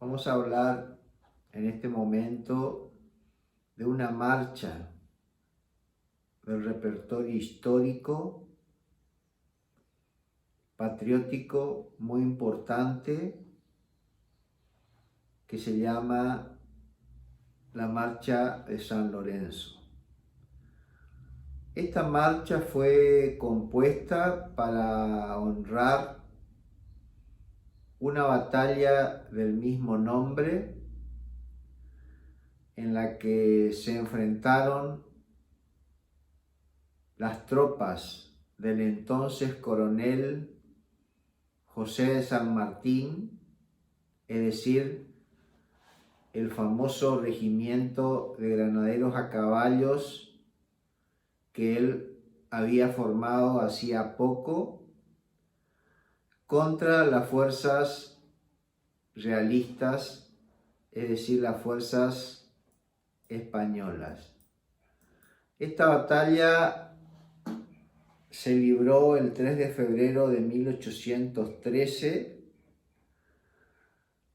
Vamos a hablar en este momento de una marcha del repertorio histórico, patriótico, muy importante, que se llama la Marcha de San Lorenzo. Esta marcha fue compuesta para honrar una batalla del mismo nombre en la que se enfrentaron las tropas del entonces coronel José de San Martín, es decir, el famoso regimiento de granaderos a caballos que él había formado hacía poco, contra las fuerzas realistas, es decir, las fuerzas españolas. Esta batalla se libró el 3 de febrero de 1813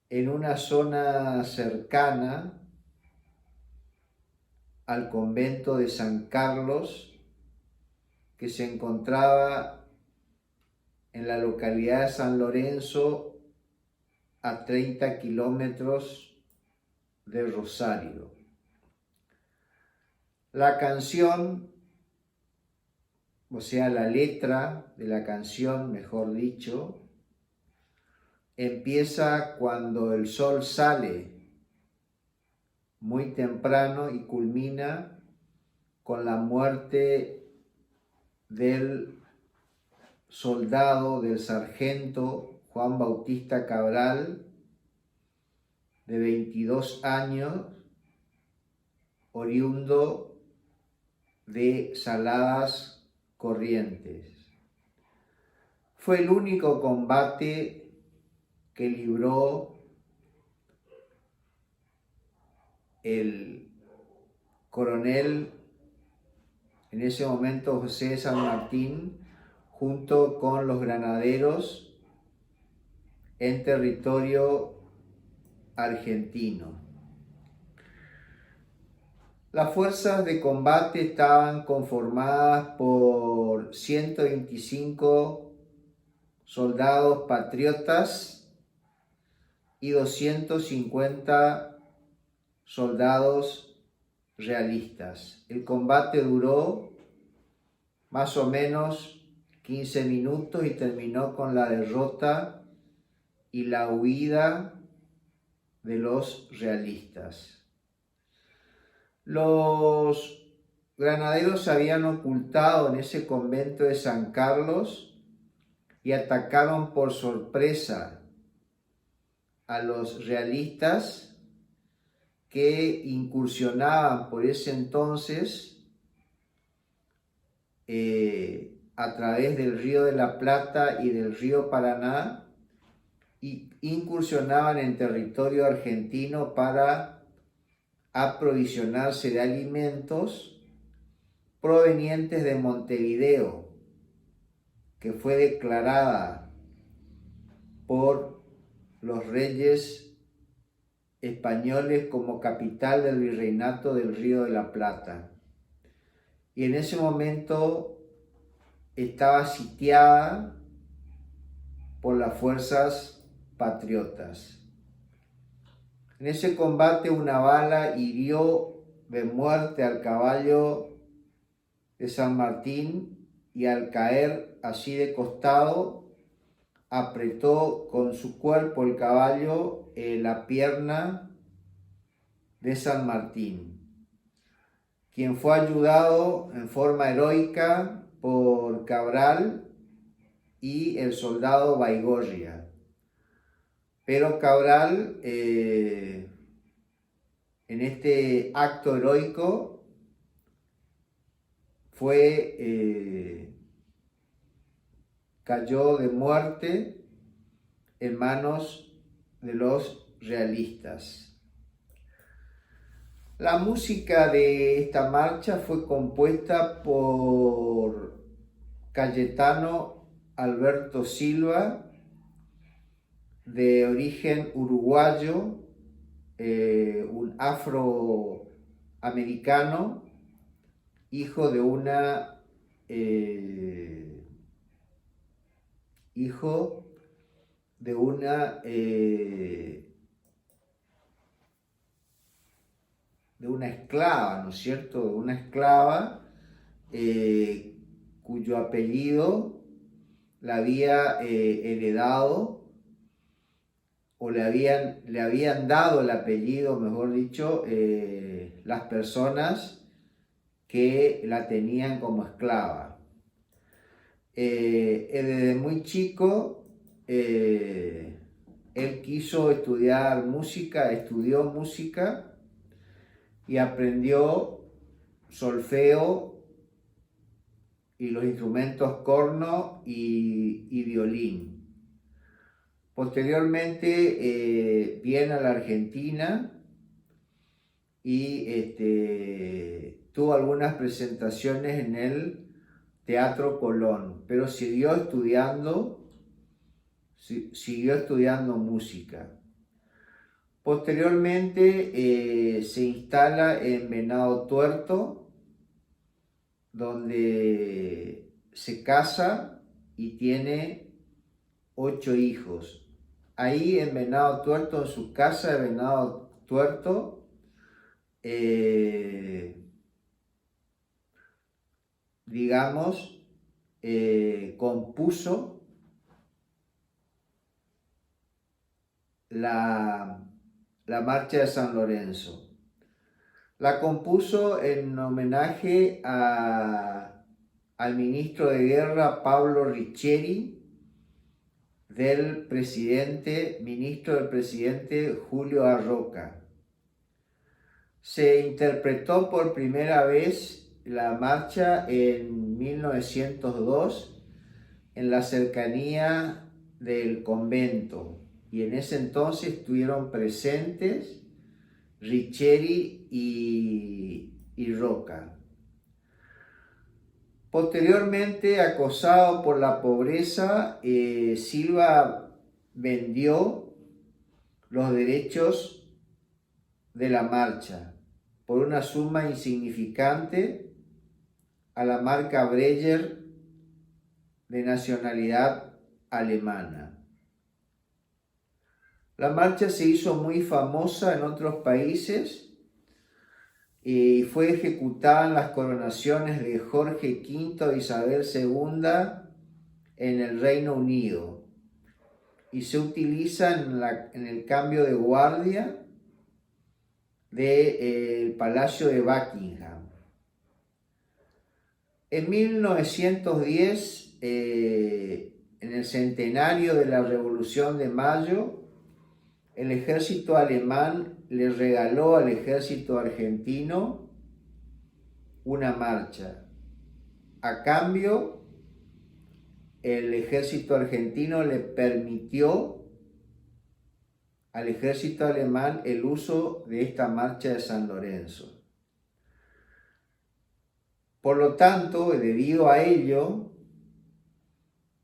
en una zona cercana al convento de San Carlos, que se encontraba en la localidad de San Lorenzo, a 30 kilómetros de Rosario. La canción, o sea, la letra de la canción, mejor dicho, empieza cuando el sol sale muy temprano y culmina con la muerte del soldado, del sargento Juan Bautista Cabral, de 22 años, oriundo de Saladas Corrientes. Fue el único combate que libró el coronel, en ese momento José de San Martín, junto con los granaderos en territorio argentino. Las fuerzas de combate estaban conformadas por 125 soldados patriotas y 250 soldados realistas. El combate duró más o menos 15 minutos y terminó con la derrota y la huida de los realistas. Los granaderos se habían ocultado en ese convento de San Carlos y atacaron por sorpresa a los realistas, que incursionaban por ese entonces a través del río de la Plata y del río Paraná, y incursionaban en territorio argentino para aprovisionarse de alimentos provenientes de Montevideo, que fue declarada por los reyes españoles como capital del virreinato del Río de la Plata. Y en ese momento estaba sitiada por las fuerzas patriotas. En ese combate una bala hirió de muerte al caballo de San Martín, y al caer así de costado apretó con su cuerpo el caballo la pierna de San Martín, quien fue ayudado en forma heroica por Cabral y el soldado Baigorria. Pero Cabral, en este acto heroico, cayó de muerte en manos de los realistas. La música de esta marcha fue compuesta por Cayetano Alberto Silva de origen uruguayo, un afroamericano, hijo de una hijo de una esclava, ¿no es cierto? De una esclava cuyo apellido la había heredado, o le habían dado el apellido, mejor dicho, las personas que la tenían como esclava. Desde muy chico, él quiso estudiar música, estudió música y aprendió solfeo y los instrumentos corno y violín. Posteriormente viene a la Argentina y tuvo algunas presentaciones en el Teatro Colón, pero siguió estudiando música. Posteriormente se instala en Venado Tuerto, donde se casa y tiene 8 hijos. Ahí en Venado Tuerto, en su casa de Venado Tuerto, compuso la marcha de San Lorenzo. La compuso en homenaje al ministro de Guerra Pablo Riccieri, ministro del presidente Julio Arroca. Se interpretó por primera vez la marcha en 1902 en la cercanía del convento, y en ese entonces estuvieron presentes Riccieri y Roca. Posteriormente, acosado por la pobreza, Silva vendió los derechos de la marcha por una suma insignificante a la marca Breyer, de nacionalidad alemana. La marcha se hizo muy famosa en otros países y fue ejecutada en las coronaciones de Jorge V e Isabel II en el Reino Unido, y se utiliza en el cambio de guardia del Palacio de Buckingham. En 1910, en el centenario de la Revolución de Mayo, el ejército alemán le regaló al ejército argentino una marcha. A cambio, el ejército argentino le permitió al ejército alemán el uso de esta marcha de San Lorenzo. Por lo tanto, debido a ello,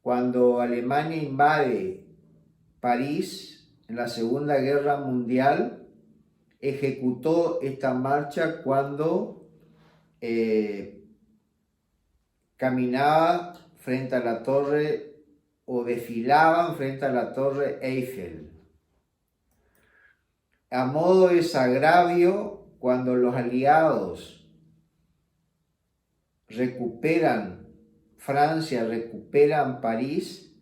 cuando Alemania invade París en la Segunda Guerra Mundial, ejecutó esta marcha cuando caminaba frente a la torre, o desfilaban frente a la torre Eiffel. A modo de desagravio, cuando los aliados Francia recuperan París,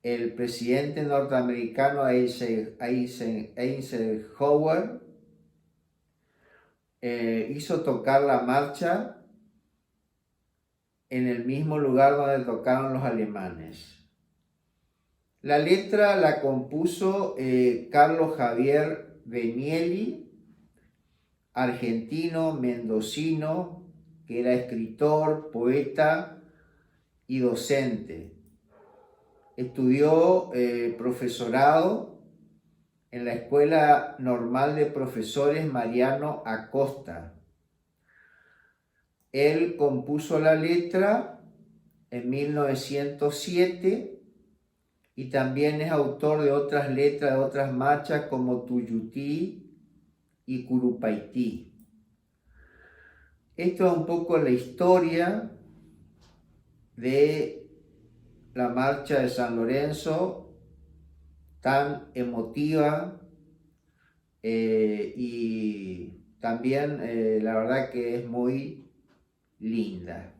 el presidente norteamericano Eisenhower hizo tocar la marcha en el mismo lugar donde tocaron los alemanes. La letra la compuso Carlos Javier Benielli, argentino mendocino, que era escritor, poeta y docente. Estudió profesorado en la Escuela Normal de Profesores Mariano Acosta. Él compuso la letra en 1907 y también es autor de otras letras de otras marchas como Tuyutí y Curupaití. Esto es un poco la historia de la marcha de San Lorenzo, tan emotiva y también la verdad que es muy linda.